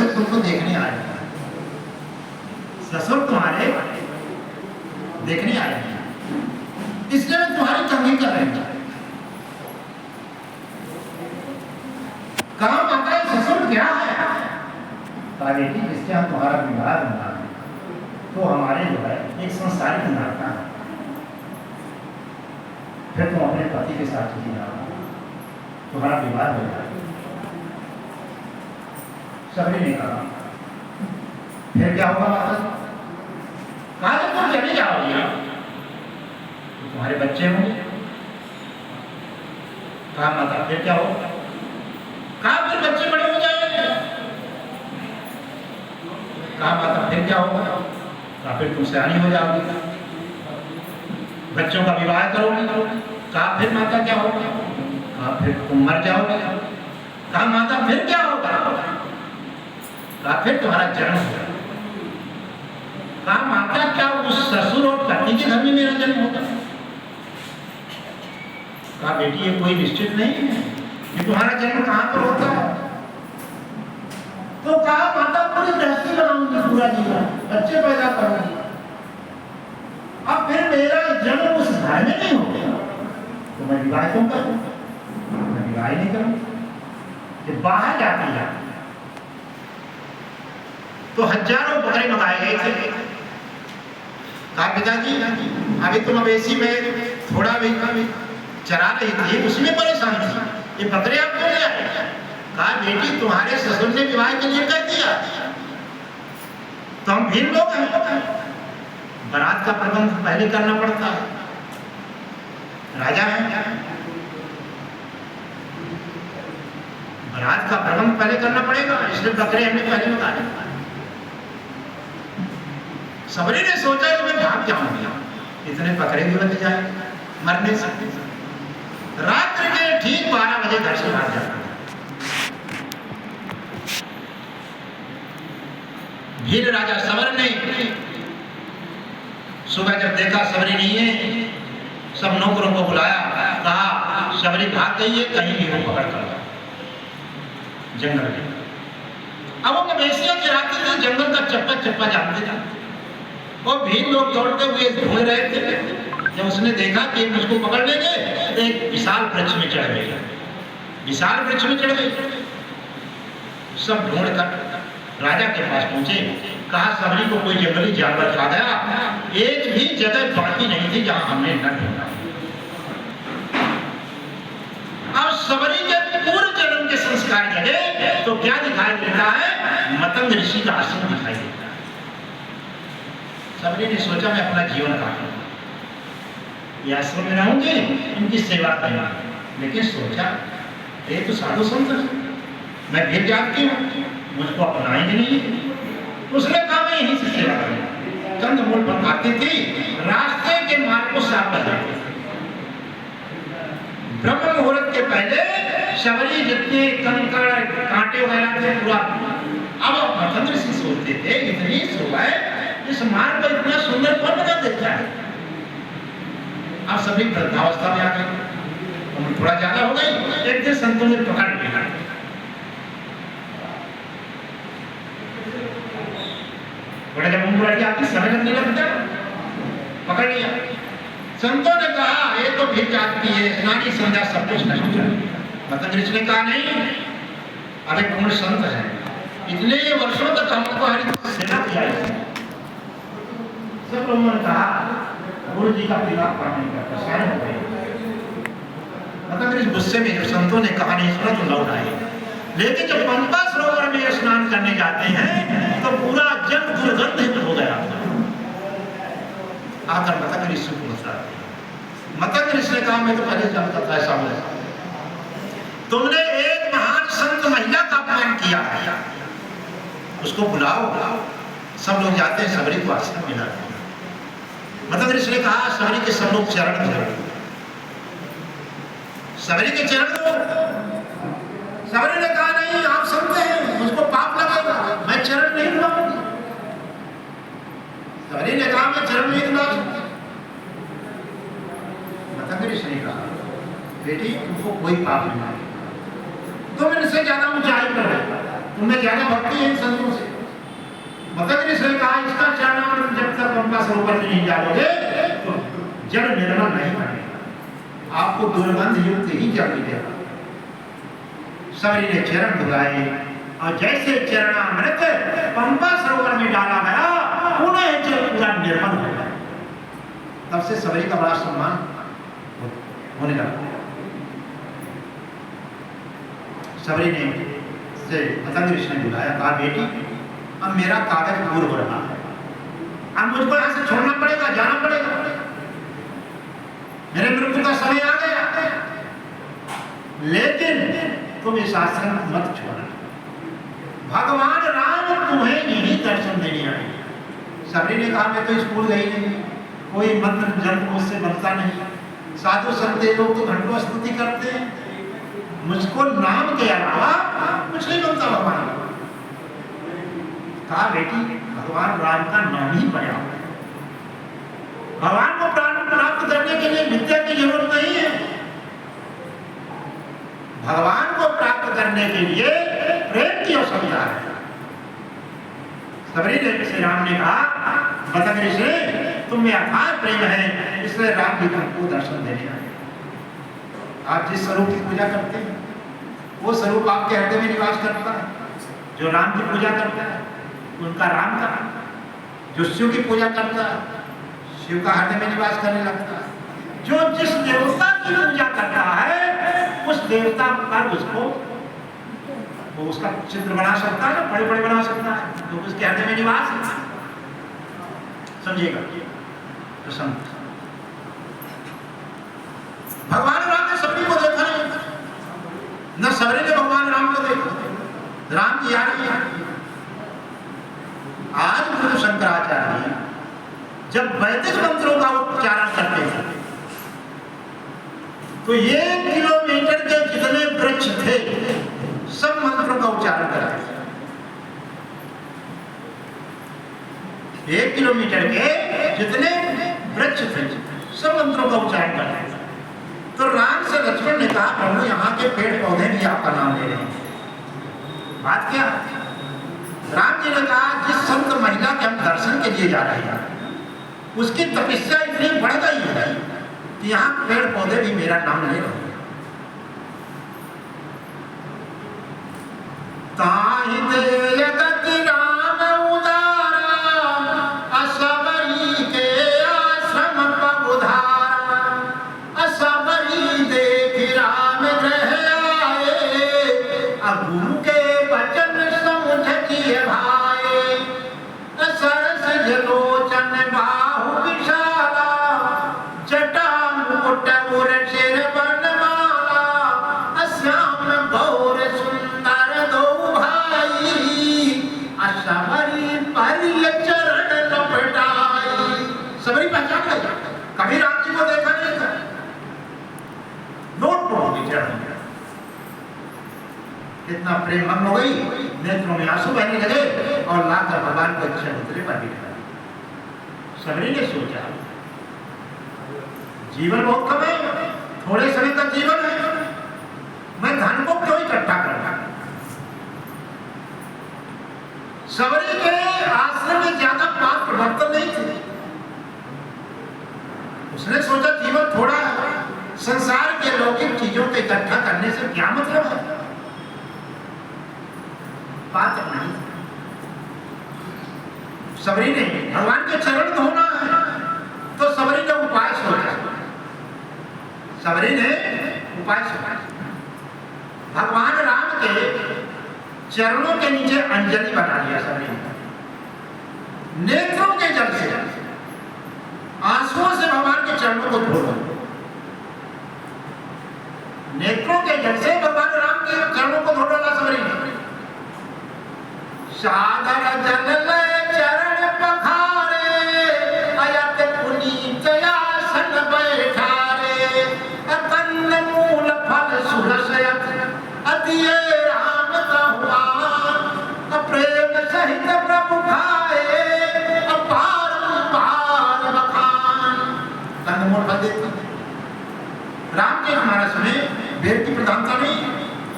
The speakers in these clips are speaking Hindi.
ससुर तुमको देखने आए हैं, ससुर तुम्हारे देखने आए हैं, इसलिए मैं तुम्हारी तंगी कर रही हूँ। कहा माता ससुर क्या है? कहा बेटी जिससे हम तुम्हारा विवाह बना है तो हमारे जो है एक संसारिक नाता है, फिर तुम अपने पति के साथ चली जाओ, तुम्हारा विवाह हो जाए। सबरी ने कहा फिर क्या होगा माता? कहा जब तुम चली जाओगी तो तुम्हारे बच्चे होंगे। कहा माता फिर क्या होगा? कहा फिर बच्चे बड़े हो जाएंगे। कहा माता फिर क्या होगा? कहा फिर तुम सयानी हो जाओगी, बच्चों का विवाह करोगे। कहा फिर माता क्या होगा? कहा फिर तुम मर जाओगे। कहा माता फिर क्या होगा? कहा फिर तुम्हारा जन्म होगा। कहा माता क्या उस ससुर और पति के घर में मेरा जन्म होगा? कहा बेटी ये कोई निश्चित नहीं है कि तुम्हारा जन्म कहां पर होता है। तो कहा माता पूरी गृहस्थी बनाऊंगी, पूरा जीवन बच्चे पैदा करूंगी, अब फिर मेरा जन्म उस घर में नहीं हो गया तो मैं विवाह क्यों करूं? मैं विवाह नहीं करूं कि बाहर जाती है। तो हजारों बकरे मंगाए गए थे। कहा पिताजी अभी तुम मवेशी में थोड़ा भी चरा रही थी, उसमें परेशान थी, ये बकरे आप क्यों ले आए? कहा बेटी तुम्हारे ससुर ने विवाह के लिए कह दिया तो हम भीड़ लोग हैं, बारात का प्रबंध पहले करना पड़ता है, राजा है, बारात का प्रबंध पहले करना पड़ेगा, इसलिए बकरे हमने पहले बता दिया। सबरी ने सोचा कि मैं भाग जाऊंगी, इतने बकरे भी बच जाए मरने से। रात्रि के ठीक 12 बजे घर से भाग जाता। भील राजा सबर ने सुबह जब देखा सबरी नहीं है, सब नौकरों को बुलाया, कहा सबरी भाग गई है, कहीं भी वो पकड़ कर जंगल में। अब वो मवेशियां चराते थे, जंगल का चप्पा चप्पा जानते थे, और भील लोग दौड़ते हुए घूम रहे थे। जब उसने देखा कि मुझको पकड़ लेंगे तो एक विशाल वृक्ष में चढ़ गई, विशाल वृक्ष में चढ़ गई। सब ढूंढ कर राजा के पास पहुंचे, कहा सबरी को कोई जंगली जानवर खा गया, एक भी जगह बाकी नहीं थी जहां हमने न ढूंढा। अब सबरी के पूर्व जन्म के संस्कार जगे तो क्या दिखाई देता है? मतंग ऋषि का आश्रम दिखाई देता है। सबरी ने सोचा मैं अपना जीवन काटूंगा, ये आश्रम में रहूंगी, इनकी सेवा करूंगी, लेकिन सोचा ये तो साधु संत है, मैं भील जात की हूं, मुझको अपनाएंगे नहीं। उसने कहा मैं यहीं से सेवा करूंगा। कंदमूल पकाती थी, रास्ते के मार्ग को साफ कर देती थी। ब्रह्म मुहूर्त के पहले सबरी जितने कंकड़ कांटे वगैरह थे पूरा, अब मतंग ऋषि सोचते थे इतनी सुबह इस मार्ग को इतना सुंदर कौन बना देता है। अब सभी वृद्धावस्था में आ गए, उम्र थोड़ा ज्यादा हो गई। एक दिन संतों ने पकड़ लिया, बड़े जब उम्र बढ़ जाती समय लगने लगता, पकड़ लिया। संतों ने कहा ये तो भील जात की है, स्नानी संध्या सब कुछ नष्ट कर दिया। मतंग ऋषि ने कहा नहीं, अब एक पूर्ण संत है, इतने वर्षों तक हमको हमारी सेवा किया है। सब लोगों ने कहा गुरु जी का पिता पढ़ने का परेशान हो गए। मतंग ऋषि गुस्से में जब संतों ने कहा नहीं सुना तो लौट आए, लेकिन जब पंपा सरोवर में स्नान करने जाते हैं तो पूरा जल दुर्गंधित हो गया। आकर मतंग ऋषि को पूछा, मतंग ऋषि ने कहा मैं तो पहले जानता था ऐसा होगा, तुमने एक महान संत महिला का अपमान किया है, उसको बुलाओ। सब लोग जाते हैं, सबरी को आश्रम मिला। मतंग ऋषि ने कहा सबरी के सब लोग चरण धो, सबरी के चरण धो। सबरी ने कहा नहीं आप संत हैं, मुझको पाप लगेगा, मैं चरण नहीं धुलाऊंगी। सबरी ने कहा मैं चरण नहीं धुला सकता। मतंग ऋषि ने कहा बेटी तुमको कोई पाप नहीं, तुम इनसे ज्यादा ऊंचाई पर हो, तुम्हें ज्यादा भक्ति है इन संतों से। मतंग ऋषि ने कहा इसका चरणामृत जब तक पंपा सरोवर में नहीं डालोगे तो जल निर्मल नहीं बनेगा, आपको दुर्गंध युक्त ही जल मिलेगा। सबरी ने चरण धुलाए और जैसे चरणामृत पंपा सरोवर में डाला गया उन्हें जल पूरा निर्मल हो गया। तब से सबरी का बड़ा सम्मान होने लगा। सबरी ने से मतंग ऋषि ने बुलाया, कहा बेटी अब मेरा कागज पूर्ण हो रहा है, अब मुझको यहां से छोड़ना पड़ेगा, जाना पड़ेगा, मेरे मृत्यु का समय आ गया, लेकिन तुम इस आश्रम मत छोड़ना, भगवान राम तुम्हें नहीं दर्शन देने आए। सबरी ने कहा मैं तो स्कूल गई नहीं, कोई मंत्र जप मुझसे बनता नहीं, साधु संत लोग तो घंटों स्तुति करते हैं, मुझको नाम के अलावा कुछ नहीं बनता भगवान। कहा बेटी भगवान राम का नाम ही पर्याप्त है, भगवान को प्राप्त करने के लिए विद्या की जरूरत नहीं है, भगवान को प्राप्त करने के लिए प्रेम की आवश्यकता है। सबरी ने श्री राम ने कहा मतंग ऋषि तुम में अथाह प्रेम है, इसलिए राम जी तुमको दर्शन देने आए। आप जिस स्वरूप की पूजा करते हैं वो स्वरूप आपके हृदय में निवास करता है। जो राम की पूजा करता है उनका राम का, जो शिव की पूजा करता है शिव का हृदय में निवास करने लगता है। जो जिस देवता की पूजा करता है उस देवता पर उसको वो उसका चित्र बना सकता है, बड़े बड़े बना सकता है, तो उसके हृदय में निवास है। समझिएगा प्रसन्न। भगवान राम ने सबरी को देखा नहीं, न सबरी ने भगवान राम को देखा, राम की याद नहीं। आज गुरु शंकराचार्य जब वैदिक मंत्रों का उच्चारण करते थे तो 1 किलोमीटर के जितने वृक्ष थे सब मंत्रों का उच्चारण करते थे। 1 किलोमीटर के जितने वृक्ष थे सब मंत्रों का उच्चारण करते थे। तो राम से लक्ष्मण ने कहा प्रभु यहाँ के पेड़ पौधे भी आपका नाम ले रहे हैं, बात क्या? राम जी ने कहा जिस संत महिला के हम दर्शन के लिए जा रहे हैं उसकी तपस्या इतनी बढ़ गई है कि यहाँ पेड़ पौधे भी मेरा नाम ले रहे हैं। ताहि दे जगत राम उदारा, असबरी के आश्रम पगुधारा, असबरी देख राम ग्रह आए, अब गुरु के वचन समुझ किए भाए, सरस जलोचन बाहु विशाला, जटा मुकुट उर सिर बनमाला, श्याम गौर सुंदर दो भाई, असबरी परिय चरण लपटाई। सबरी पहचान गई, कभी राम जी को देखा नहीं था, नोट पढ़ोगे चरण में कितना प्रेम मग्न हो गई, नेत्रों में आंसू बहने लगे और लाकर भगवान को अच्छे मुद्रे पर बिठाया। सबरी ने सोचा जीवन बहुत कम है, थोड़े समय का जीवन है, मैं धन को क्यों इकट्ठा करना। सबरी के आश्रम में ज्यादा पात्र बर्तन नहीं थे, उसने सोचा जीवन थोड़ा है, संसार के लौकिक चीजों को इकट्ठा करने से क्या मतलब है, पात्र नहीं। सबरी ने भगवान के चरण धोना है तो सबरी ने उपाय सोचा, सबरी ने उपाय सोचा, भगवान राम के चरणों के नीचे अंजलि बना लिया सबरी ने, नेत्रों के जल से आंसुओं से भगवान के चरणों को धोना, नेत्रों के जल से भगवान राम के चरणों को धो डाला सबरी ने। सागर जल ले चरण पखारे, अयत पुनीत आसन बैठारे, अकन्न मूल फल सुरसयत अतिये राम तहुआन, प्रेम सहित प्रभु खाए अपार अपार बखान। कंदमूल फल देते राम के मानस में वेद की प्रधानता नहीं,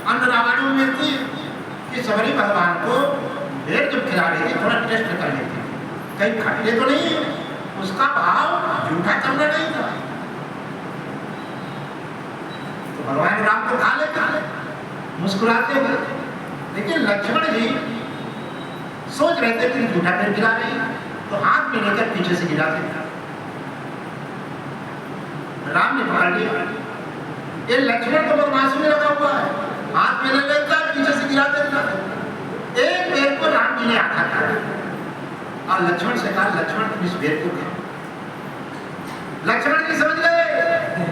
अन्न रामायण में मिलती है, कि सबरी भगवान को भेड़ जब खिला रही थी थोड़ा टेस्ट कर लेती थी, कहीं खट्टे तो नहीं, उसका भाव झूठा करना नहीं था। तो भगवान राम को खा लेते मुस्कुराते हुए, लेकिन लक्ष्मण जी सोच रहे थे कि झूठा भेड़ खिला रही, तो हाथ में लेकर पीछे से गिराते। राम ने पकड़ लिया, ये लक्ष्मण तो बदमाशी में लगा हुआ है, हाथ में ले लेकर पीछे से गिरा देता। एक पेड़ को राम जी ने आघात किया और लक्ष्मण से कहा, लक्ष्मण तुम इस पेड़ को खाओ। लक्ष्मण जी समझ गए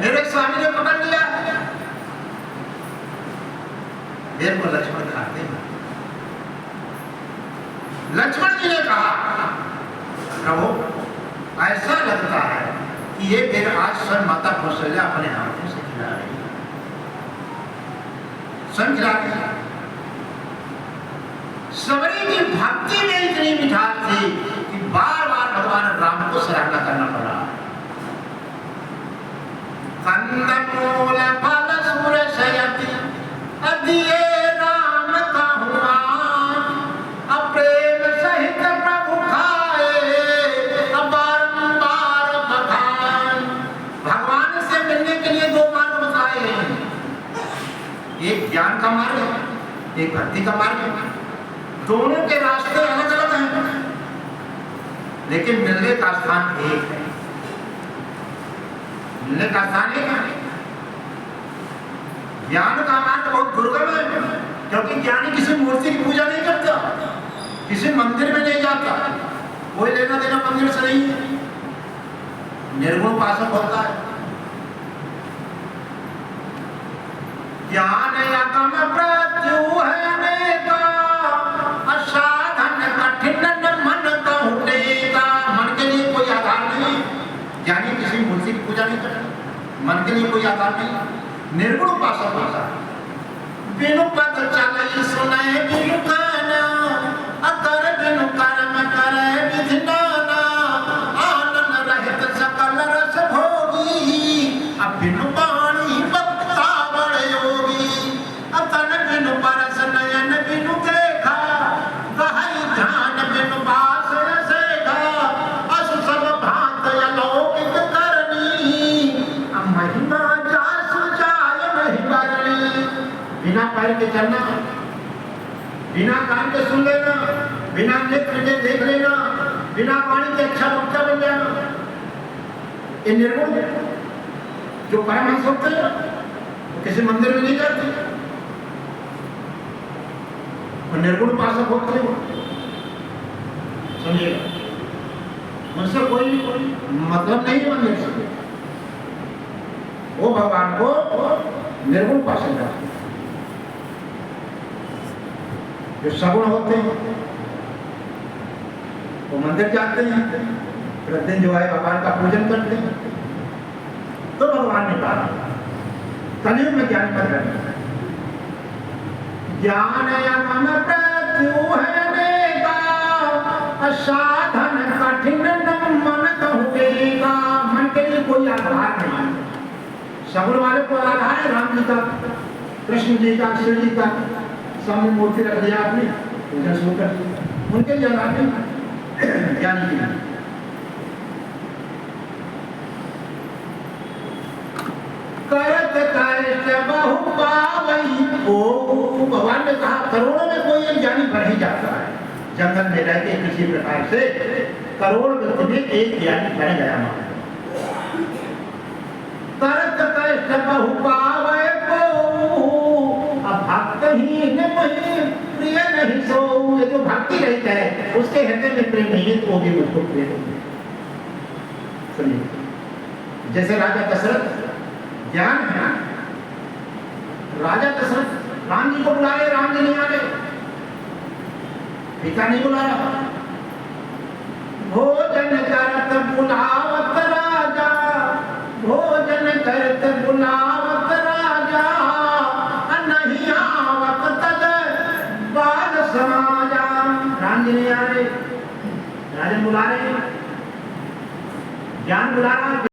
मेरे स्वामी ने पकड़ लिया, पेड़ को लक्ष्मण खाते हैं। लक्ष्मण जी ने कहा, प्रभु ऐसा लगता है कि ये पेड़ आज स्वयं माता कौशल्या अपने हाथों से खिला रही है, स्वयं खिला रही है। सबरी की भक्ति में इतनी मिठास थी कि बार बार भगवान राम को सराहना करना पड़ा। कंदमूल फल सुरसयति अदिये राम का हुआ, अप्रेम सहित प्रभु खाए बारंबार बखान। भगवान से मिलने के लिए दो मार्ग बताए हैं, एक ज्ञान का मार्ग है, एक भक्ति का मार्ग है। दोनों के रास्ते अलग अलग हैं, लेकिन मिलने का स्थान एक है। मिलने का स्थान एक है। ज्ञान का मार्ग बहुत दुर्गम है, क्योंकि ज्ञानी किसी मूर्ति की पूजा नहीं करता, किसी मंदिर में नहीं जाता, कोई लेना देना मंदिर से नहीं है, निर्गुण उपासक होता है। ज्ञान यज्ञ प्रत्यु है अनेका, असाधन कठिन मन कहूटेगा। मन के लिए कोई आधार नहीं, ज्ञानी किसी मूर्ति की पूजा नहीं करता, मन के लिए कोई आधार नहीं, निर्गुण उपासक होता है। बिनु पद चलई सुनय बिनु काना, अकर बिनु कर्म करय विधि नाना, आनंद रहित सकल रस भोगी, अब बिनु वाणी वक्ता बड़ योगी, अतन बिनु परस नयन बिनु देखा, गहरी ध्यान बिनु बास रसेगा, अस सब भांत अलौकिक करनी, अब महिमा जासु जाय महिमा करनी। बिना पैर के चलना, बिना कान के सुन लेना, बिना नेत्र के देख लेना, बिना वाणी के अच्छा वक्ता बन जाना, ये निर्गुण जो परमहंस होते हैं वो किसी मंदिर में नहीं जाते, वो निर्गुण उपासक होते हैं। समझिएगा, मुझसे कोई मतलब नहीं है मंदिर से, वो भगवान को निर्गुण उपासक करते हैं। जो सगुण होते हैं वो मंदिर जाते हैं, प्रतिदिन जो है भगवान का पूजन करते हैं। तो भगवान ने कहा कलयुग में ज्ञान पर रहना, ज्ञान यमन प्रत्यु है अनेका, असाधन कठिन मन कहूटेगा। मन के लिए कोई आधार नहीं, सगुण वाले को आधार है राम जी का, कृष्ण जी का, शिव जी का, सामने मूर्ति रख दिया आपने, पूजन शुरू कर दिया, उनके लिए आधार नहीं, ज्ञानी के लिए। करत कष्ट बहु पावई, ओ भगवान ने कहा करोड़ों में कोई एक ज्ञानी बढ़ ही जाता है, जंगल में रह के किसी प्रकार से करोड़ व्यक्ति में एक ज्ञानी बढ़ गया। करत कष्ट बहु पावई को, अब भक्त ही प्रिय नहीं सो, ये जो भक्ति रहित है उसके हृदय में प्रेम नहीं है तो भी मुझको प्रिय नहीं। सुनिए, जैसे राजा दशरथ ज्ञान है, राजा दशरथ राम जी को बुला रहे, राम जी नहीं आ रहे, पिता नहीं बुला रहा। भोजन करत बुलावत राजा, भोजन करत बुलावत राजा, नहीं आवत तज बाल समाजा। राम जी नहीं आ रहे, राजा बुला रहे, ज्ञान बुला रहा।